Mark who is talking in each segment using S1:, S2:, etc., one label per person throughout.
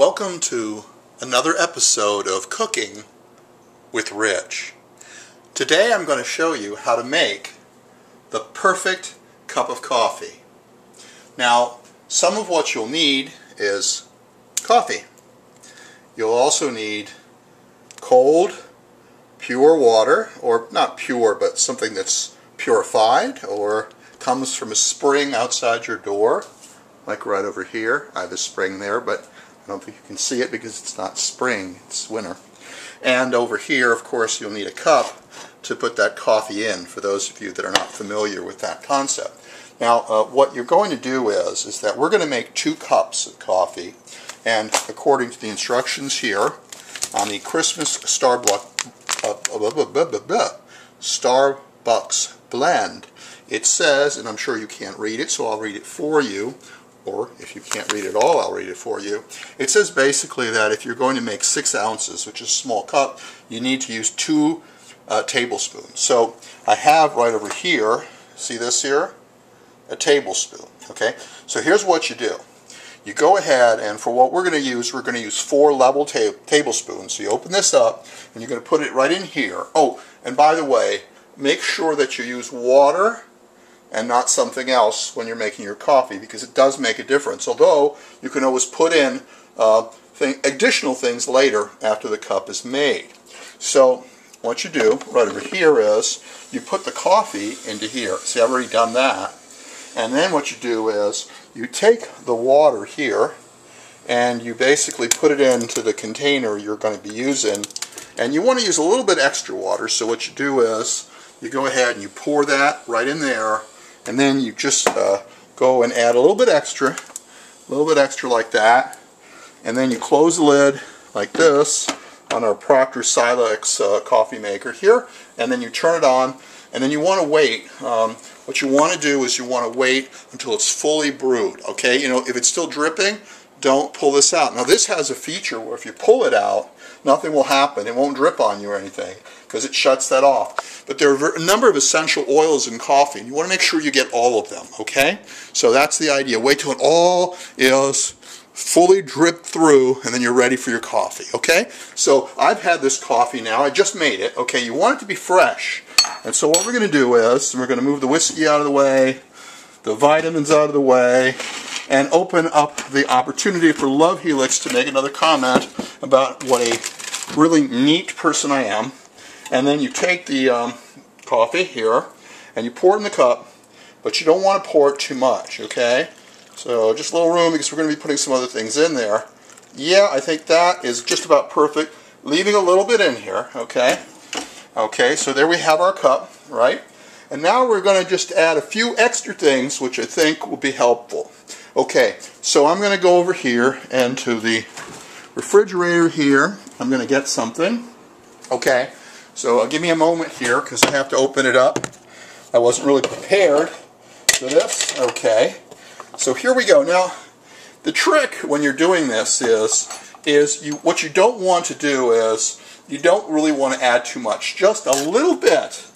S1: Welcome to another episode of Cooking with Rich. Today I'm going to show you how to make the perfect cup of coffee. Now, some of what you'll need is coffee. You'll also need cold, pure water, or not pure, but something that's purified or comes from a spring outside your door, like right over here. I have a spring there, but I don't think you can see it because it's not spring, it's winter. And over here, of course, you'll need a cup to put that coffee in, for those of you that are not familiar with that concept. Now, what you're going to do is that we're going to make 2 cups of coffee, and according to the instructions here on the Christmas Starbucks blend, it says, and I'm sure you can't read it, so I'll read it for you, or if you can't read it all, I'll read it for you. It says basically that if you're going to make 6 ounces, which is a small cup, you need to use 2 tablespoons. So I have right over here, see this here? A tablespoon. Okay, so here's what you do. You go ahead, and for what we're going to use 4 level tablespoons. So you open this up, and you're going to put it right in here. Oh, and by the way, make sure that you use water and not something else when you're making your coffee, because it does make a difference. Although you can always put in additional things later after the cup is made. So what you do right over here is you put the coffee into here. See, I've already done that. And then what you do is you take the water here and you basically put it into the container you're going to be using. And you want to use a little bit extra water. So what you do is you go ahead and you pour that right in there. And then you just go and add a little bit extra like that. And then you close the lid like this on our Proctor Silex coffee maker here. And then you turn it on. And then you want to wait. What you want to do is you want to wait until it's fully brewed. Okay, you know, if it's still dripping, don't pull this out. Now this has a feature where if you pull it out, nothing will happen. It won't drip on you or anything because it shuts that off. But there are a number of essential oils in coffee, and you want to make sure you get all of them. Okay, so that's the idea. Wait till it all is fully dripped through, and then you're ready for your coffee. Okay, so I've had this coffee now. I just made it. Okay, you want it to be fresh. And so what we're going to do is we're going to move the whiskey out of the way, the vitamins out of the way, and open up the opportunity for Love Helix to make another comment about what a really neat person I am. And then you take the coffee here and you pour it in the cup, but you don't want to pour it too much, okay? So just a little room because we're going to be putting some other things in there. Yeah, I think that is just about perfect. Leaving a little bit in here, okay? Okay, so there we have our cup, right? And now we're going to just add a few extra things which I think will be helpful. Okay, so I'm going to go over here and to the refrigerator here. I'm going to get something. Okay, so give me a moment here because I have to open it up. I wasn't really prepared for this. Okay, so here we go. Now, the trick when you're doing this is what you don't want to do is you don't really want to add too much. Just a little bit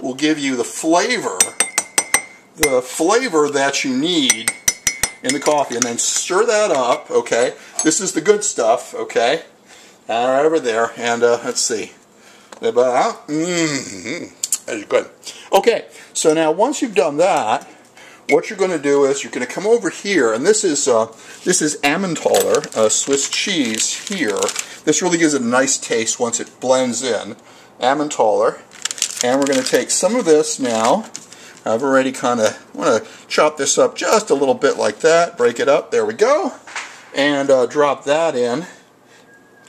S1: will give you the flavor that you need in the coffee. And then stir that up, okay? This is the good stuff, okay? Right over there, and let's see. That's good. Okay, so now once you've done that, what you're going to do is you're going to come over here, and this is Emmentaler Swiss cheese here. This really gives it a nice taste once it blends in. Emmentaler. And we're going to take some of this now. I've already want to chop this up just a little bit like that. Break it up. There we go. And drop that in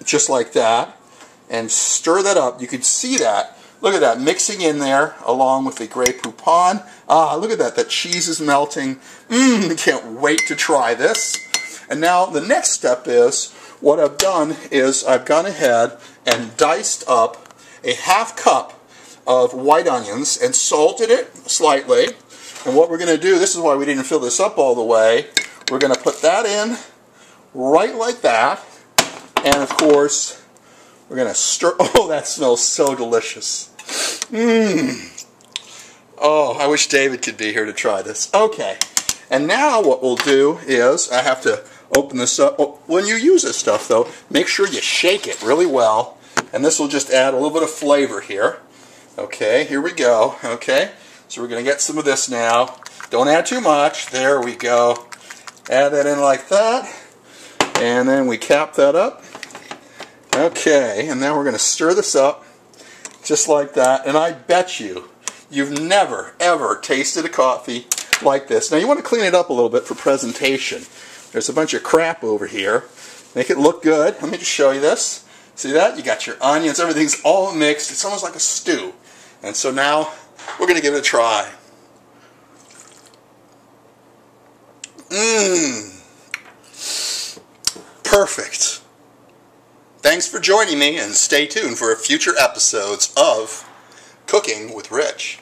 S1: just like that. And stir that up. You can see that. Look at that mixing in there along with the Grey Poupon. Ah, look at that. That cheese is melting. Can't wait to try this. And now the next step is, what I've done is I've gone ahead and diced up a ½ cup of white onions and salted it slightly. And what we're going to do, this is why we didn't fill this up all the way, we're going to put that in right like that. And of course, we're going to stir. Oh, that smells so delicious. Oh, I wish David could be here to try this. Okay. And now what we'll do is I have to open this up. Oh, when you use this stuff, though, make sure you shake it really well. And this will just add a little bit of flavor here. Okay, here we go. Okay, so we're going to get some of this now. Don't add too much. There we go. Add that in like that. And then we cap that up. Okay, and now we're going to stir this up just like that. And I bet you've never, ever tasted a coffee like this. Now you want to clean it up a little bit for presentation. There's a bunch of crap over here. Make it look good. Let me just show you this. See that? You got your onions, everything's all mixed. It's almost like a stew. And so now we're going to give it a try. Perfect. Thanks for joining me, and stay tuned for future episodes of Cooking with Rich.